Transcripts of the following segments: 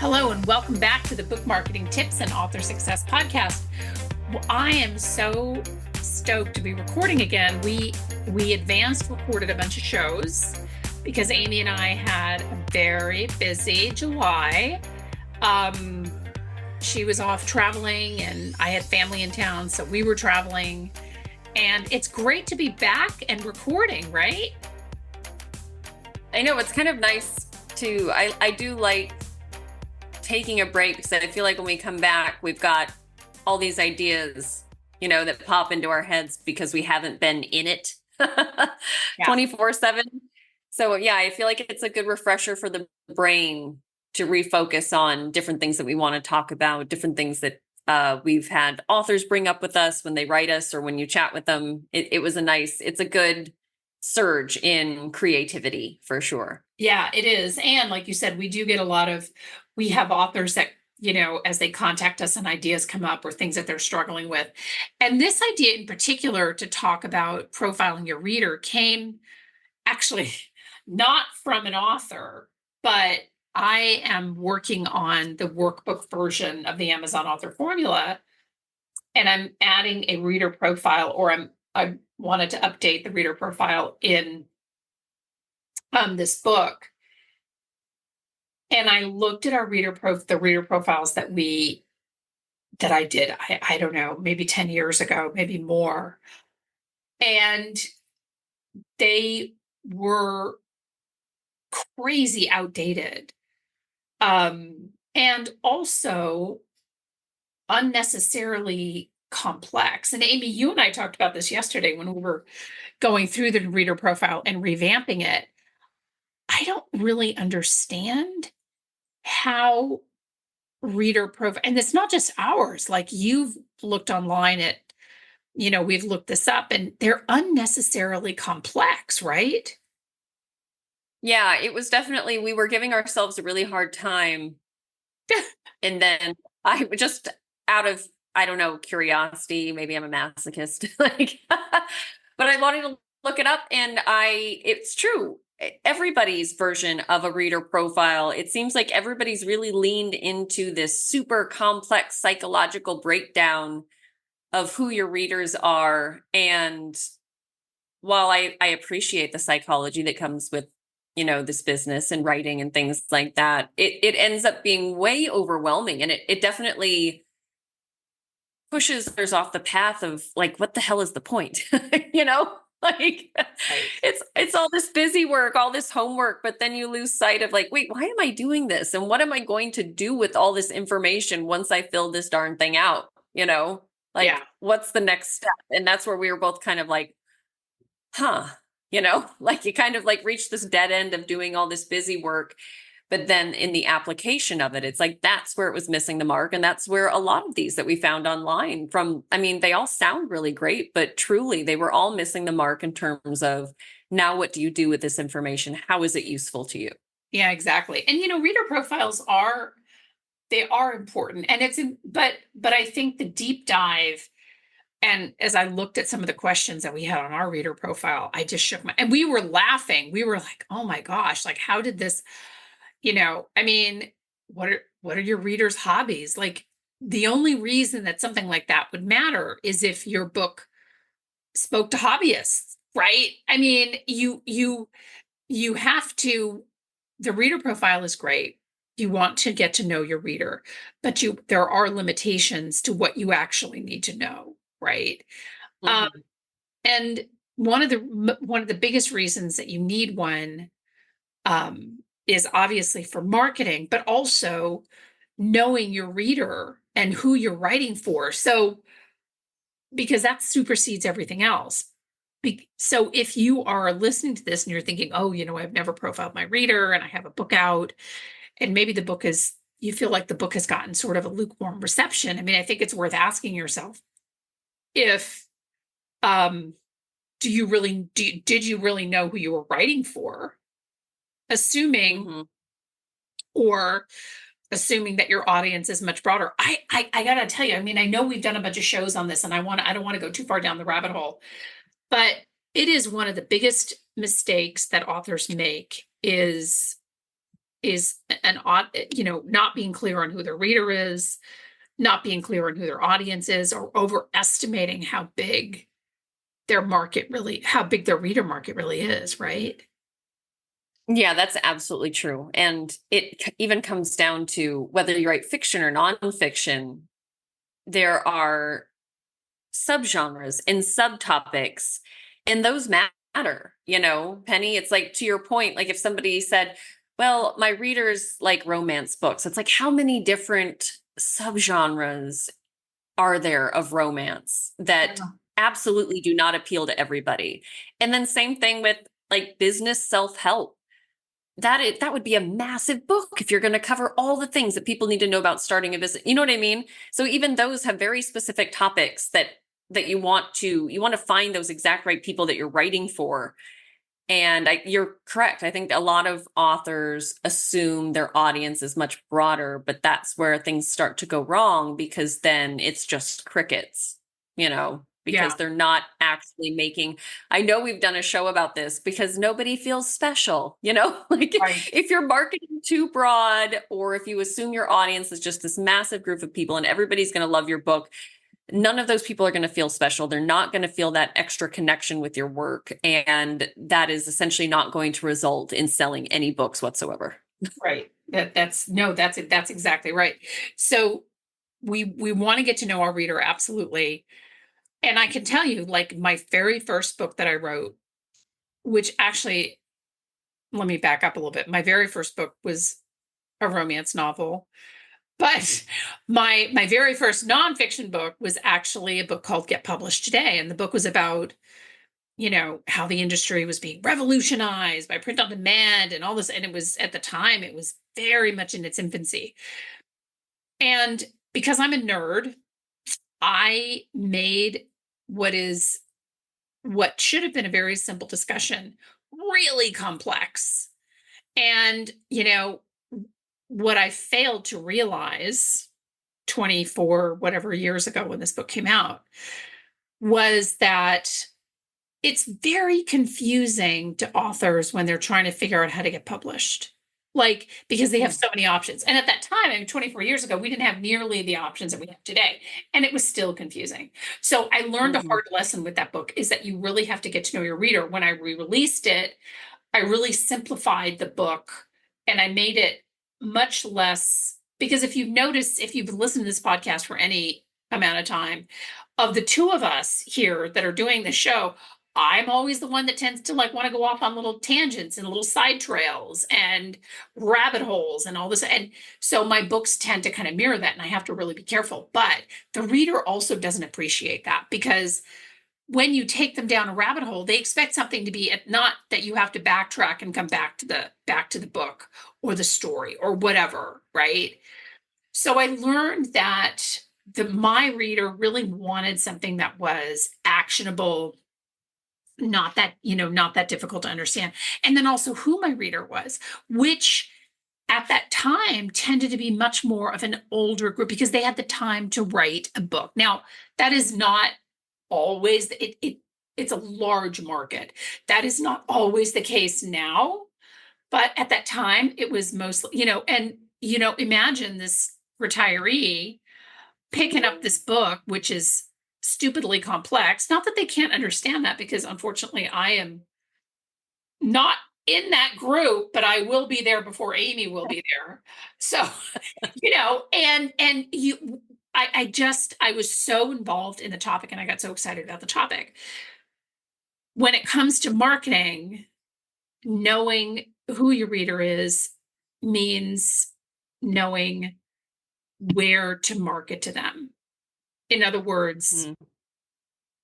Hello, and welcome back to the Book Marketing Tips and Author Success Podcast. Well, I am so stoked to be recording again. We advanced recorded a bunch of shows because Amy and I had a very busy July. She was off traveling, and I had family in town, so we were traveling. And it's great to be back and recording, right? I know it's kind of nice to, I do like taking a break because I feel like when we come back, we've got all these ideas, that pop into our heads because we haven't been in it Yeah. 24/7. So yeah, I feel like it's a good refresher for the brain to refocus on different things that we want to talk about, different things that we've had authors bring up with us when they write us or when you chat with them. It's a good surge in creativity for sure. Yeah, it is. And like you said, we have authors that, as they contact us and ideas come up or things that they're struggling with. And this idea in particular to talk about profiling your reader came actually not from an author, but I am working on the workbook version of the Amazon Author Formula, and I'm adding a reader profile, or I wanted to update the reader profile in this book. And I looked at the reader profiles that I did, I don't know, maybe 10 years ago, maybe more. And they were crazy outdated. And also unnecessarily complex. And Amy, you and I talked about this yesterday when we were going through the reader profile and revamping it. I don't really understand how reader profile, and it's not just ours, like you've looked online at, we've looked this up, and they're unnecessarily complex, right? Yeah, it was definitely, we were giving ourselves a really hard time. And then I just out of, I don't know, curiosity, maybe I'm a masochist, but I wanted to look it up, and it's true. Everybody's version of a reader profile, it seems like everybody's really leaned into this super complex psychological breakdown of who your readers are. And while I appreciate the psychology that comes with, this business and writing and things like that, it ends up being way overwhelming. And it definitely pushes others off the path of like, what the hell is the point? Like Right. it's all this busy work, all this homework, but then you lose sight of like, wait, why am I doing this? And what am I going to do with all this information once I fill this darn thing out? Like, Yeah. what's the next step? And that's where we were both kind of like, like you kind of like reach this dead end of doing all this busy work. But then in the application of it, it's like, that's where it was missing the mark. And that's where a lot of these that we found online they all sound really great, but truly they were all missing the mark in terms of, now what do you do with this information? How is it useful to you? Yeah, exactly. And reader profiles they are important, and but I think the deep dive, and as I looked at some of the questions that we had on our reader profile, I just and we were laughing. We were like, oh my gosh, like how did this, I mean, what are your readers' hobbies? Like, the only reason that something like that would matter is if your book spoke to hobbyists, right? I mean, you have to, the reader profile is great. You want to get to know your reader, but there are limitations to what you actually need to know, right? Um, Mhm. and one of the biggest reasons that you need one, is obviously for marketing, but also knowing your reader and who you're writing for. So, because that supersedes everything else. So if you are listening to this and you're thinking, oh, I've never profiled my reader and I have a book out, and maybe you feel like the book has gotten sort of a lukewarm reception. I mean, I think it's worth asking yourself if, um, did you really know who you were writing for? Assuming, Mhm. or assuming that your audience is much broader. I gotta tell you, I mean, I know we've done a bunch of shows on this, and I don't want to go too far down the rabbit hole, but it is one of the biggest mistakes that authors make is is an odd, not being clear on who their reader is, not being clear on who their audience is, or overestimating how big their reader market really is, right? Yeah, that's absolutely true. And even comes down to whether you write fiction or nonfiction, there are subgenres and subtopics, and those matter, Penny. It's like, to your point, like if somebody said, well, my readers like romance books, it's like, how many different subgenres are there of romance that Yeah. absolutely do not appeal to everybody? And then same thing with like business self-help. That would be a massive book if you're going to cover all the things that people need to know about starting a business. You know what I mean? So even those have very specific topics that you want to find those exact right people that you're writing for. And you're correct. I think a lot of authors assume their audience is much broader, but that's where things start to go wrong, because then it's just crickets, because Yeah. they're not actually making. I know we've done a show about this because nobody feels special, like Right. if you're marketing too broad, or if you assume your audience is just this massive group of people and everybody's going to love your book, none of those people are going to feel special. They're not going to feel that extra connection with your work. And that is essentially not going to result in selling any books whatsoever. Right. That's exactly right. So we want to get to know our reader, absolutely. And I can tell you, like my very first book that I wrote, which actually, let me back up a little bit. My very first book was a romance novel, but my very first nonfiction book was actually a book called Get Published Today. And the book was about, how the industry was being revolutionized by print on demand and all this. And it was, at the time, it was very much in its infancy. And because I'm a nerd, I made what should have been a very simple discussion really complex. And, what I failed to realize 24 whatever years ago when this book came out was that it's very confusing to authors when they're trying to figure out how to get published. Like, because they have so many options. And at that time, 24 years ago, we didn't have nearly the options that we have today. And it was still confusing. So I learned a hard lesson with that book, is that you really have to get to know your reader. When I re-released it, I really simplified the book and I made it much less, because if you've noticed, if you've listened to this podcast for any amount of time, of the two of us here that are doing the show, I'm always the one that tends to like want to go off on little tangents and little side trails and rabbit holes and all this. And so my books tend to kind of mirror that, and I have to really be careful. But the reader also doesn't appreciate that, because when you take them down a rabbit hole, they expect something to be not that you have to backtrack and come back to the book or the story or whatever, right? So I learned that my reader really wanted something that was actionable, not that difficult to understand. And then also who my reader was, which at that time tended to be much more of an older group, because they had the time to write a book. Now, that is not always it's a large market. That is not always the case now, but at that time it was mostly, and imagine this retiree picking up this book, which is stupidly complex. Not that they can't understand that, because unfortunately I am not in that group, but I will be there before Amy will be there. So, and I was so involved in the topic and I got so excited about the topic. When it comes to marketing, knowing who your reader is means knowing where to market to them. In other words,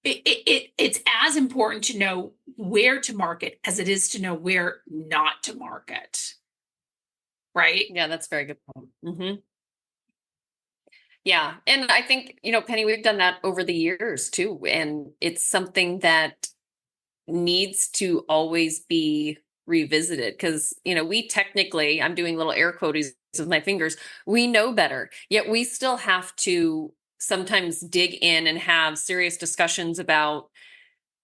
it's as important to know where to market as it is to know where not to market. Right? Yeah, that's a very good point. Yeah. And I think, Penny, we've done that over the years too. And it's something that needs to always be revisited, because, we technically, I'm doing little air quotes with my fingers, we know better, yet we still have to sometimes dig in and have serious discussions about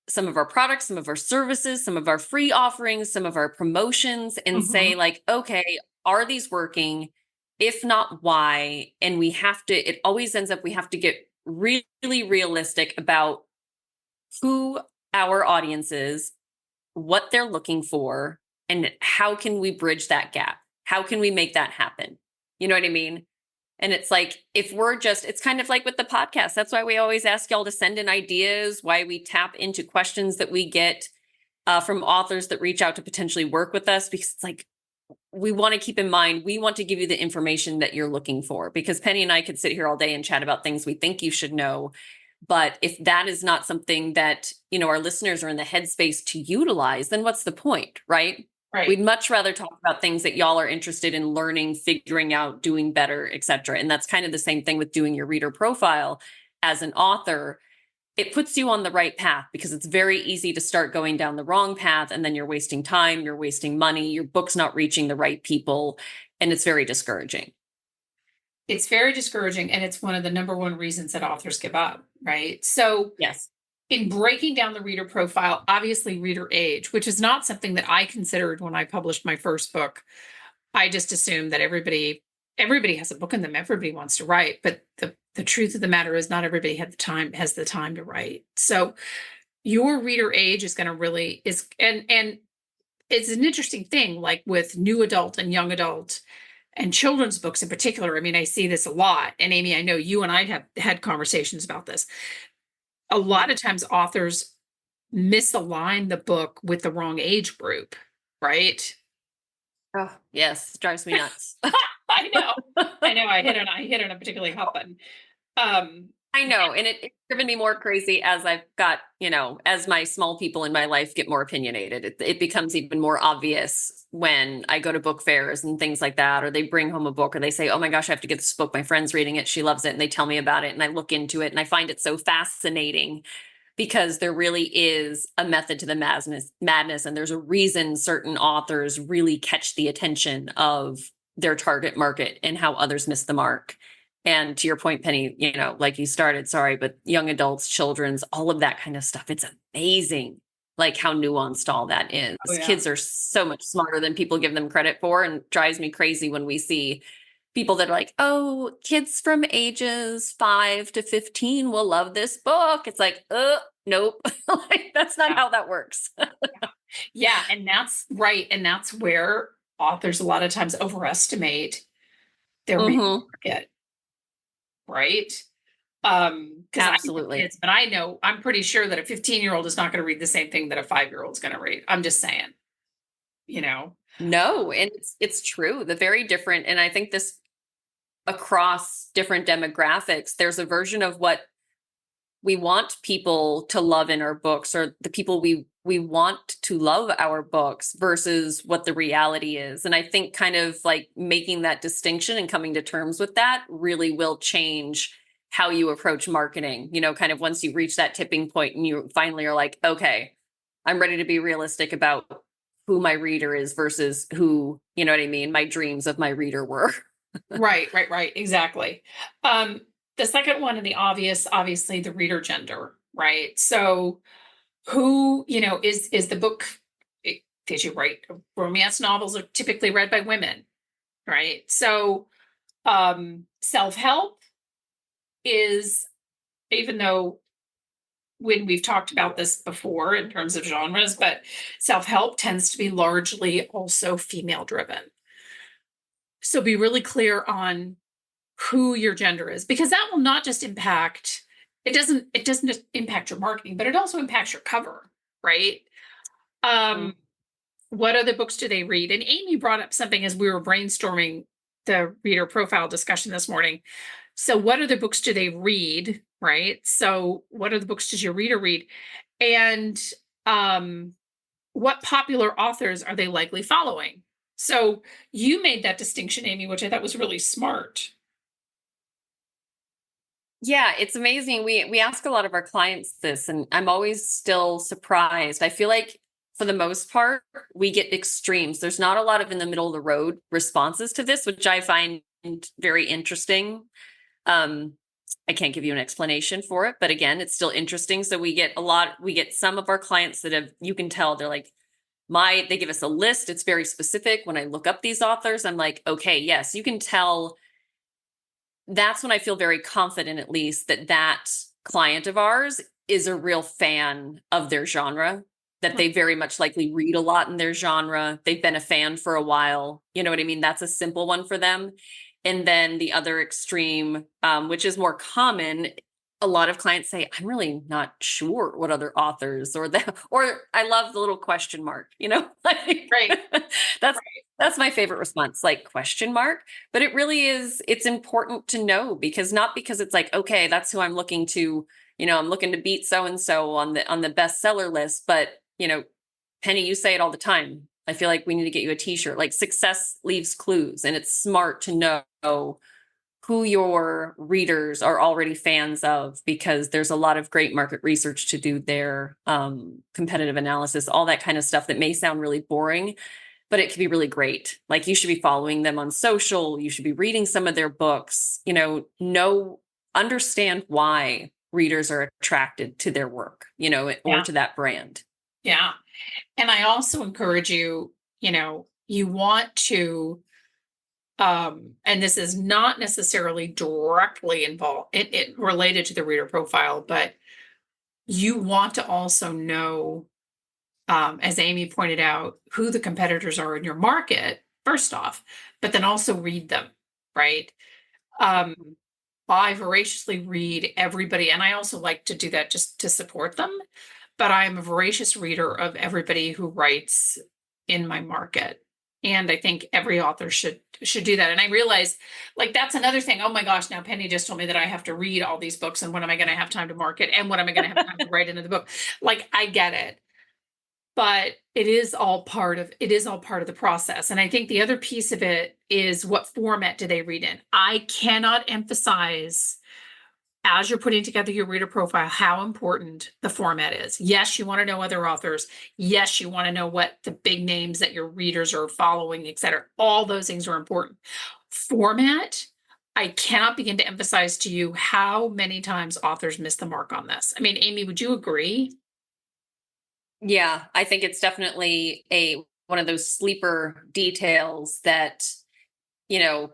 some of our products, some of our services, some of our free offerings, some of our promotions, and say like, okay, are these working? If not, why? And we have to, it always ends up, we have to get really realistic about who our audience is, what they're looking for, and how can we bridge that gap? How can we make that happen? You know what I mean? And it's like, if we're just, it's kind of like with the podcast. That's why we always ask y'all to send in ideas, why we tap into questions that we get from authors that reach out to potentially work with us, because it's like, we want to keep in mind, we want to give you the information that you're looking for, because Penny and I could sit here all day and chat about things we think you should know. But if that is not something that, our listeners are in the headspace to utilize, then what's the point, right? Right. We'd much rather talk about things that y'all are interested in learning, figuring out, doing better, etc. And that's kind of the same thing with doing your reader profile as an author. It puts you on the right path, because it's very easy to start going down the wrong path, and then you're wasting time, you're wasting money, your book's not reaching the right people, and it's very discouraging. It's very discouraging, and it's one of the number one reasons that authors give up, right? So Yes. in breaking down the reader profile, obviously reader age, which is not something that I considered when I published my first book. I just assumed that everybody has a book in them, everybody wants to write, but the truth of the matter is not everybody has the time to write. So your reader age is going to really is and it's an interesting thing, like with new adult and young adult and children's books in particular. I mean, I see this a lot. And Amy, I know you and I have had conversations about this. A lot of times authors misalign the book with the wrong age group, right? Oh, yes, it drives me nuts. I know. I hit on a particularly hot button. I know. And it's driven me more crazy as I've got, as my small people in my life get more opinionated. It becomes even more obvious when I go to book fairs and things like that, or they bring home a book, or they say, oh my gosh, I have to get this book. My friend's reading it. She loves it. And they tell me about it. And I look into it and I find it so fascinating, because there really is a method to the madness. And there's a reason certain authors really catch the attention of their target market and how others miss the mark. And to your point, Penny, like you started, sorry, but young adults, children's, all of that kind of stuff. It's amazing, like how nuanced all that is. Oh, yeah. Kids are so much smarter than people give them credit for, and drives me crazy when we see people that are like, oh, kids from ages 5 to 15 will love this book. It's like, nope. Like, that's not how that works. Yeah, and that's right. And that's where authors a lot of times overestimate their reading market, right? Because Absolutely. but I know, I'm pretty sure that a 15-year-old is not going to read the same thing that a 5-year-old is going to read. I'm just saying, No, and it's true. The very different, and I think this across different demographics, there's a version of what we want people to love in our books, or the people we want to love our books, versus what the reality is. And I think kind of like making that distinction and coming to terms with that really will change how you approach marketing, kind of once you reach that tipping point and you finally are like, okay, I'm ready to be realistic about who my reader is versus who, you know what I mean, my dreams of my reader were. Right. Exactly. The second one, and the obviously the reader gender, right? So who, is the book, did you write romance novels are typically read by women, right? So self-help is, even though when we've talked about this before in terms of genres, but self-help tends to be largely also female driven. So be really clear on who your gender is, because that will not just impact, it doesn't just impact your marketing, but it also impacts your cover, right? What other books do they read? And Amy brought up something as we were brainstorming the reader profile discussion this morning. So what other books do they read, right? So what other books does your reader read? And what popular authors are they likely following? So you made that distinction, Amy, which I thought was really smart. Yeah, it's amazing. We ask a lot of our clients this, and I'm always still surprised. I feel like for the most part, we get extremes. There's not a lot of in the middle of the road responses to this, which I find very interesting. I can't give you an explanation for it, but again, it's still interesting. So we get some of our clients that have, you can tell they're like They give us a list. It's very specific. When I look up these authors, I'm like, okay, yes, you can tell. That's when I feel very confident, at least, that client of ours is a real fan of their genre, that they very much likely read a lot in their genre. They've been a fan for a while. You know what I mean? That's a simple one for them. And then the other extreme, which is more common, a lot of clients say, I'm really not sure what other authors or I love the little question mark, like Right. that's, that's my favorite response, like question mark. But it really is, it's important to know not because it's like, okay, that's who I'm looking to, I'm looking to beat so-and-so on the bestseller list. But, Penny, you say it all the time. I feel like we need to get you a t-shirt, like success leaves clues, and it's smart to know who your readers are already fans of, because there's a lot of great market research to do there, competitive analysis, all that kind of stuff that may sound really boring, but it can be really great. Like, you should be following them on social. You should be reading some of their books, understand why readers are attracted to their work, or to that brand. Yeah. And I also encourage you, you want to, and this is not necessarily directly involved, it related to the reader profile, but you want to also know, as Amy pointed out, who the competitors are in your market, first off, but then also read them, right? Um, I voraciously read everybody, and I also like to do that just to support them. But I'm a voracious reader of everybody who writes in my market. And I think every author should do that. And I realize, like, that's another thing. Oh my gosh, now Penny just told me that I have to read all these books, and when am I going to have time to market, and when am I going to have time to write into the book? Like, I get it. But it is all part of the process. And I think the other piece of it is, what format do they read in? I cannot emphasize, as you're putting together your reader profile, how important the format is. Yes, you want to know other authors. Yes, you want to know what the big names that your readers are following, et cetera. All those things are important. Format, I cannot begin to emphasize to you how many times authors miss the mark on this. I mean, Amy, would you agree? Yeah, I think it's definitely one of those sleeper details that,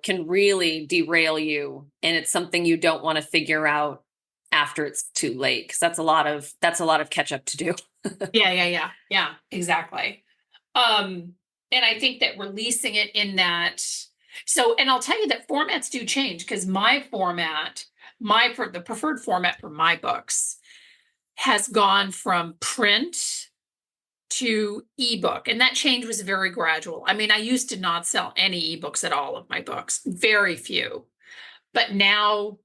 can really derail you. And it's something you don't want to figure out after it's too late, because that's a lot of catch up to do. Yeah, exactly. And I think that releasing it in that, and I'll tell you that formats do change, because the preferred format for my books has gone from print to ebook, and that change was very gradual. I mean, I used to not sell any ebooks at all of my books, very few, but now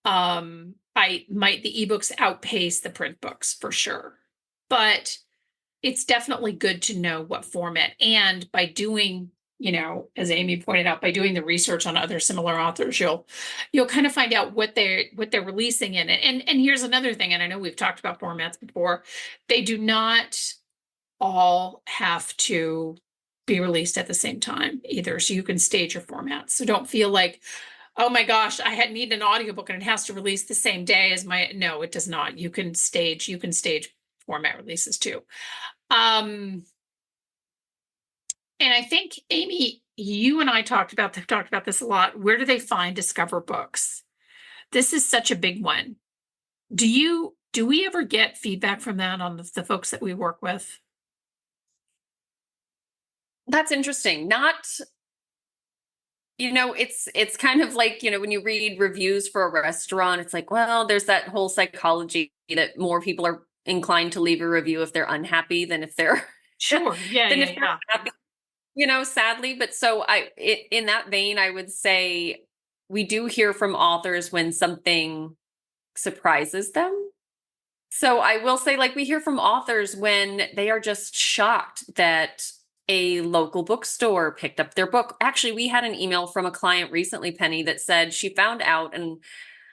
the ebooks outpace the print books for sure. But it's definitely good to know what format, and by doing, as Amy pointed out, by doing the research on other similar authors, you'll kind of find out what they're releasing in it. And here's another thing, and I know we've talked about formats before, they do not all have to be released at the same time either. So you can stage your formats. So don't feel like, oh my gosh, need an audiobook and it has to release the same day as no, it does not. You can stage format releases too. And I think, Amy, you and I talked about this a lot. Where do they discover books? This is such a big one. Do we ever get feedback from that on the folks that we work with? That's interesting. It's kind of like, when you read reviews for a restaurant, it's like, well, there's that whole psychology that more people are inclined to leave a review if they're unhappy than if they're Sure. Yeah. than if they're happy, sadly. But so in that vein, I would say we do hear from authors when something surprises them. So I will say, like, we hear from authors when they are just shocked that a local bookstore picked up their book. Actually, we had an email from a client recently, Penny, that said she found out, and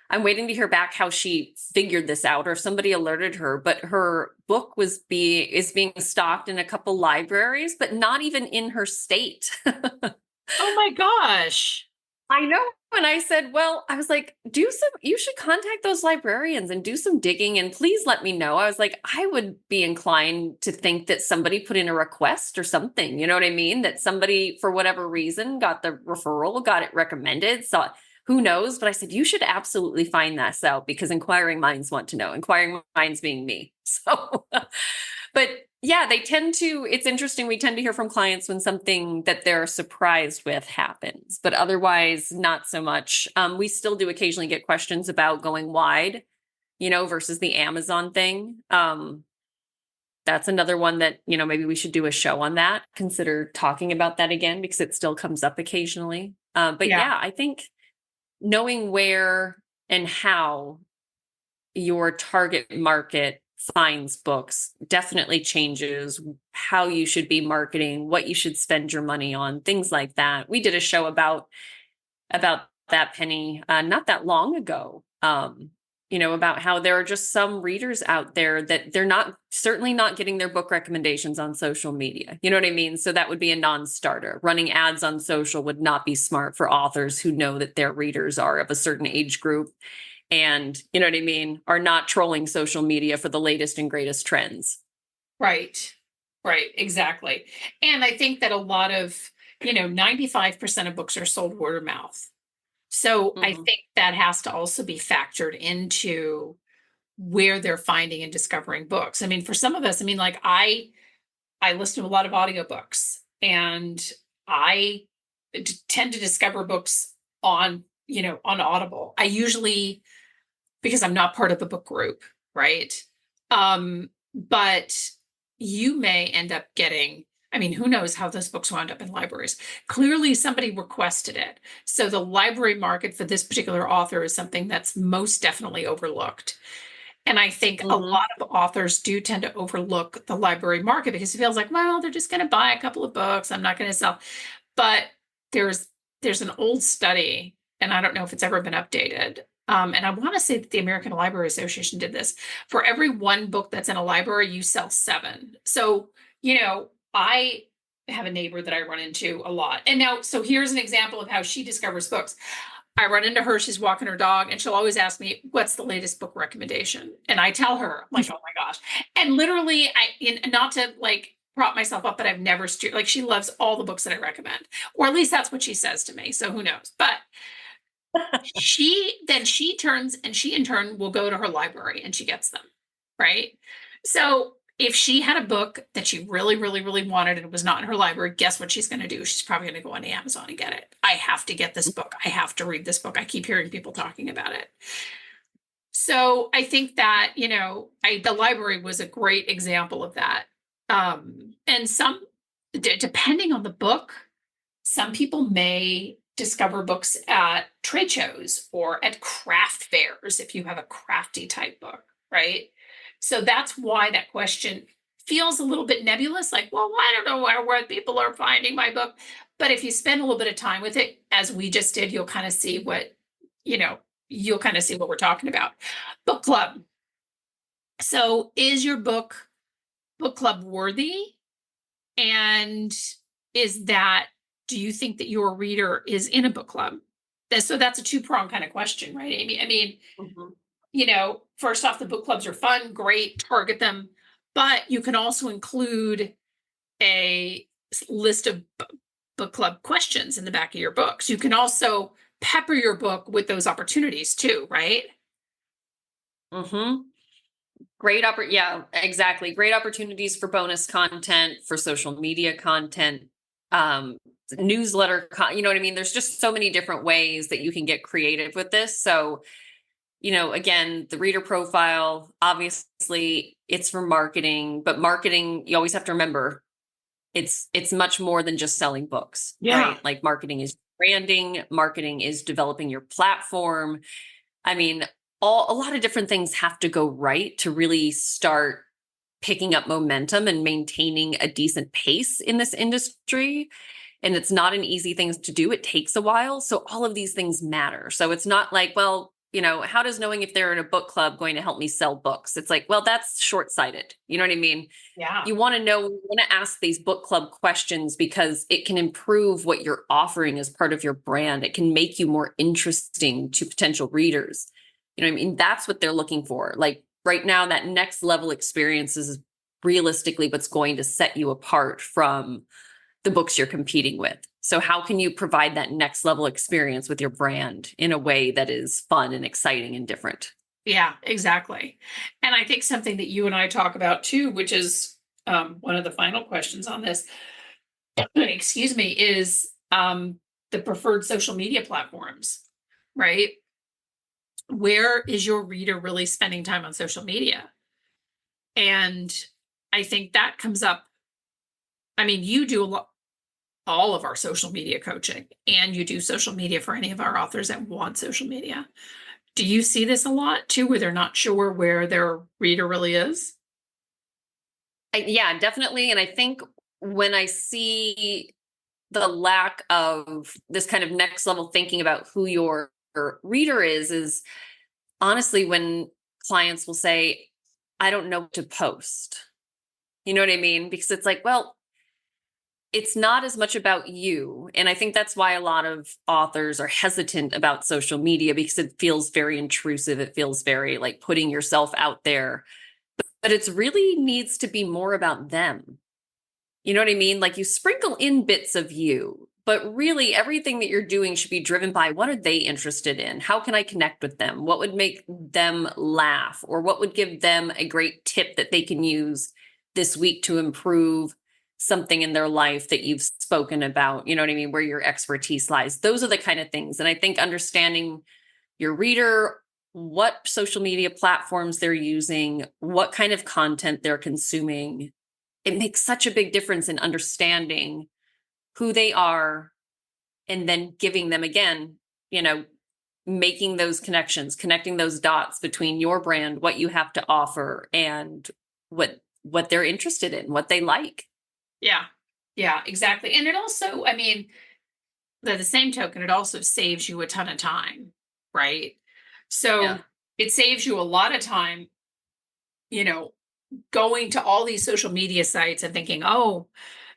I'm waiting to hear back how she figured this out, or if somebody alerted her, but her book is being stocked in a couple libraries, but not even in her state. Oh my gosh. I know. And I said, well, I was like, you should contact those librarians and do some digging and please let me know. I was like, I would be inclined to think that somebody put in a request or something. You know what I mean? That somebody, for whatever reason, got the referral, got it recommended. So who knows? But I said, you should absolutely find that out because inquiring minds want to know. Inquiring minds being me. So, but yeah, they tend to, it's interesting. We tend to hear from clients when something that they're surprised with happens, but otherwise not so much. We still do occasionally get questions about going wide, versus the Amazon thing. That's another one that, maybe we should do a show on that, consider talking about that again, because it still comes up occasionally. But Yeah. yeah, I think knowing where and how your target market finds books definitely changes how you should be marketing, what you should spend your money on, things like that. We did a show about that, Penny, not that long ago. About how there are just some readers out there that they're certainly not getting their book recommendations on social media. You know what I mean? So that would be a non-starter. Running ads on social would not be smart for authors who know that their readers are of a certain age group and, you know what I mean, are not trolling social media for the latest and greatest trends. Right. Right. Exactly. And I think that a lot of, 95% of books are sold word of mouth. So I Mm-hmm. think that has to also be factored into where they're finding and discovering books. I mean, for some of us, I mean, like I listen to a lot of audiobooks and I tend to discover books on Audible. I usually, because I'm not part of the book group, right? But you may end up getting, I mean, who knows how those books wound up in libraries. Clearly, somebody requested it. So the library market for this particular author is something that's most definitely overlooked. And I think a Mm-hmm. lot of authors do tend to overlook the library market because it feels like, well, they're just going to buy a couple of books. I'm not going to sell. But there's there's an old study, and I don't know if it's ever been updated. And I want to say that the American Library Association did this. For every one book that's in a library, you sell seven. So, I have a neighbor that I run into a lot. And now, so here's an example of how she discovers books. I run into her, she's walking her dog, and she'll always ask me, what's the latest book recommendation? And I tell her, I'm like, oh my gosh. And literally, not to like prop myself up, but I've never like she loves all the books that I recommend, or at least that's what she says to me. So who knows? But she turns and she in turn will go to her library and she gets them, right? So if she had a book that she really, really, really wanted and it was not in her library, guess what she's going to do? She's probably going to go on Amazon and get it. I have to get this book. I have to read this book. I keep hearing people talking about it. So I think that, the library was a great example of that. And depending on the book, some people may discover books at trade shows or at craft fairs if you have a crafty type book, right? So that's why that question feels a little bit nebulous, like, well, I don't know where people are finding my book. But if you spend a little bit of time with it, as we just did, you'll kind of see you know, what we're talking about. Book club. So is your book club worthy? And do you think that your reader is in a book club? So that's a two-pronged kind of question, right, Amy? I mean, Mm-hmm. first off, the book clubs are fun, great, target them, but you can also include a list of book club questions in the back of your books. You can also pepper your book with those opportunities too, right? Mm-hmm. Yeah, exactly. Great opportunities for bonus content, for social media content, um, newsletter, you know what I mean? There's just so many different ways that you can get creative with this. So, again, the reader profile, obviously it's for marketing, but marketing, you always have to remember it's much more than just selling books, Yeah. right? Like marketing is branding, marketing is developing your platform. I mean, a lot of different things have to go right to really start picking up momentum and maintaining a decent pace in this industry. And it's not an easy thing to do. It takes a while. So all of these things matter. So it's not like, well, how does knowing if they're in a book club going to help me sell books? It's like, well, that's short-sighted. You know what I mean? Yeah. You want to know, you want to ask these book club questions because it can improve what you're offering as part of your brand. It can make you more interesting to potential readers. You know what I mean? That's what they're looking for. Like right now, that next level experience is realistically what's going to set you apart from the books you're competing with. So how can you provide that next level experience with your brand in a way that is fun and exciting and different? Yeah, exactly. And I think something that you and I talk about too, which is one of the final questions on this, excuse me, is the preferred social media platforms, right? Where is your reader really spending time on social media? And I think that comes up. I mean, you do a lot, all of our social media coaching, and you do social media for any of our authors that want social media. Do you see this a lot too, where they're not sure where their reader really is? Yeah, definitely. And I think when I see the lack of this kind of next level thinking about who your reader is honestly when clients will say, I don't know what to post. You know what I mean? Because it's like, well, it's not as much about you. And I think that's why a lot of authors are hesitant about social media because it feels very intrusive. It feels very like putting yourself out there. But it's really needs to be more about them. You know what I mean? Like you sprinkle in bits of you, but really everything that you're doing should be driven by what are they interested in? How can I connect with them? What would make them laugh? Or what would give them a great tip that they can use this week to improve something in their life that you've spoken about? You know what I mean? Where your expertise lies. Those are the kind of things. And I think understanding your reader, what social media platforms they're using, what kind of content they're consuming, it makes such a big difference in understanding who they are and then giving them again, you know, making those connections, connecting those dots between your brand, what you have to offer and what they're interested in, what they like. Yeah. Yeah, exactly. And it also, I mean, the same token, it also saves you a ton of time, right? Yeah. So it saves you a lot of time, you know, going to all these social media sites and thinking, oh,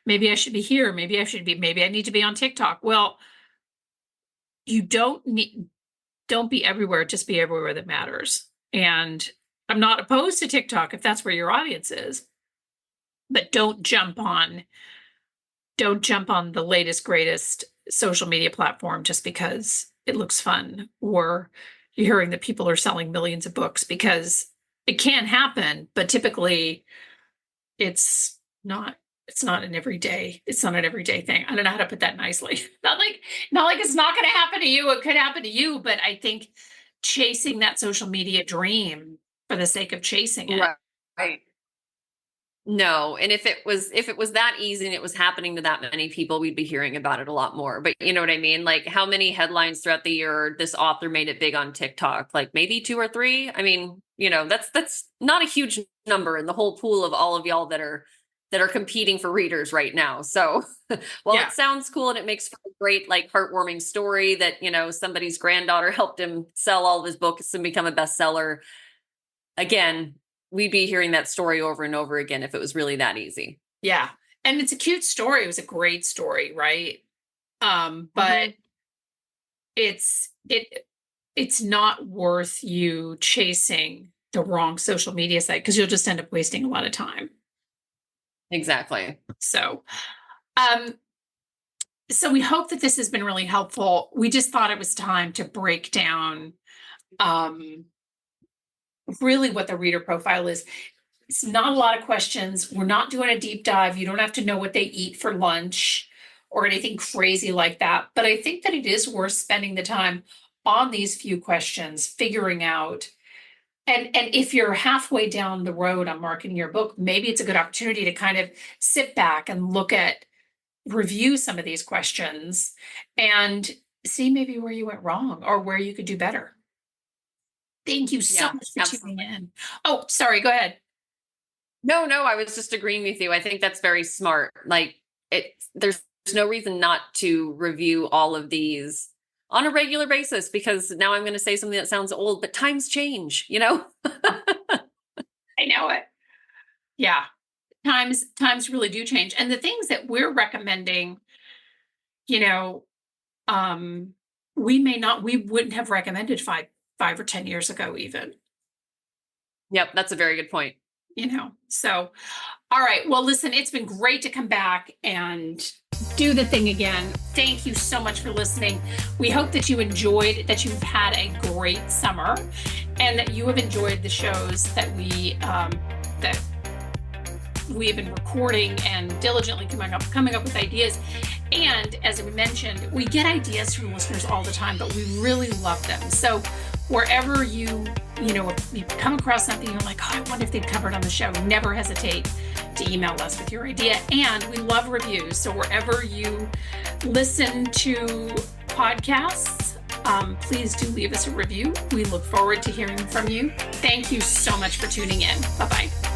maybe I should be here. Maybe I need to be on TikTok. Well, you don't be everywhere, just be everywhere that matters. And I'm not opposed to TikTok if that's where your audience is, but don't jump on the latest greatest social media platform just because it looks fun, or you're hearing that people are selling millions of books, because it can happen, but typically it's not it's not an everyday thing. I don't know how to put that nicely. Not like it's not going to happen to you. It could happen to you, but I think chasing that social media dream for the sake of chasing it. Right. Right. No, and if it was that easy and it was happening to that many people, we'd be hearing about it a lot more. But you know what I mean? Like how many headlines throughout the year this author made it big on TikTok? Like maybe two or three. I mean, that's not a huge number in the whole pool of all of y'all that are competing for readers right now. So while Yeah. it sounds cool and it makes for a great like heartwarming story that, somebody's granddaughter helped him sell all of his books and become a bestseller, again, we'd be hearing that story over and over again if it was really that easy. Yeah. And it's a cute story. It was a great story, right? But Mhm. it it's not worth you chasing the wrong social media site, because you'll just end up wasting a lot of time. Exactly. So, um, so we hope that this has been really helpful. We just thought it was time to break down um, really what the reader profile is. It's not a lot of questions. We're not doing a deep dive. You don't have to know what they eat for lunch or anything crazy like that. But I think that it is worth spending the time on these few questions, figuring out. And if you're halfway down the road on marketing your book, maybe it's a good opportunity to kind of sit back and review some of these questions and see maybe where you went wrong or where you could do better. Thank you so Yeah, much for tuning absolutely. in. Oh, sorry, go ahead. No, no, I was just agreeing with you. I think that's very smart. Like there's no reason not to review all of these on a regular basis, because now I'm going to say something that sounds old, but times change, you know? I know it. Yeah. Times really do change. And the things that we're recommending, you know, we wouldn't have recommended five or 10 years ago, even, Yep. That's a very good point. so, all right. Well, listen, it's been great to come back and do the thing again. Thank you so much for listening. We hope that you enjoyed, that you've had a great summer, and that you have enjoyed the shows that we have been recording and diligently coming up with ideas. And as we mentioned, we get ideas from listeners all the time, but we really love them. So wherever you come across something, you're like, oh, I wonder if they'd cover it on the show, never hesitate to email us with your idea. And we love reviews. So wherever you listen to podcasts, please do leave us a review. We look forward to hearing from you. Thank you so much for tuning in. Bye-bye.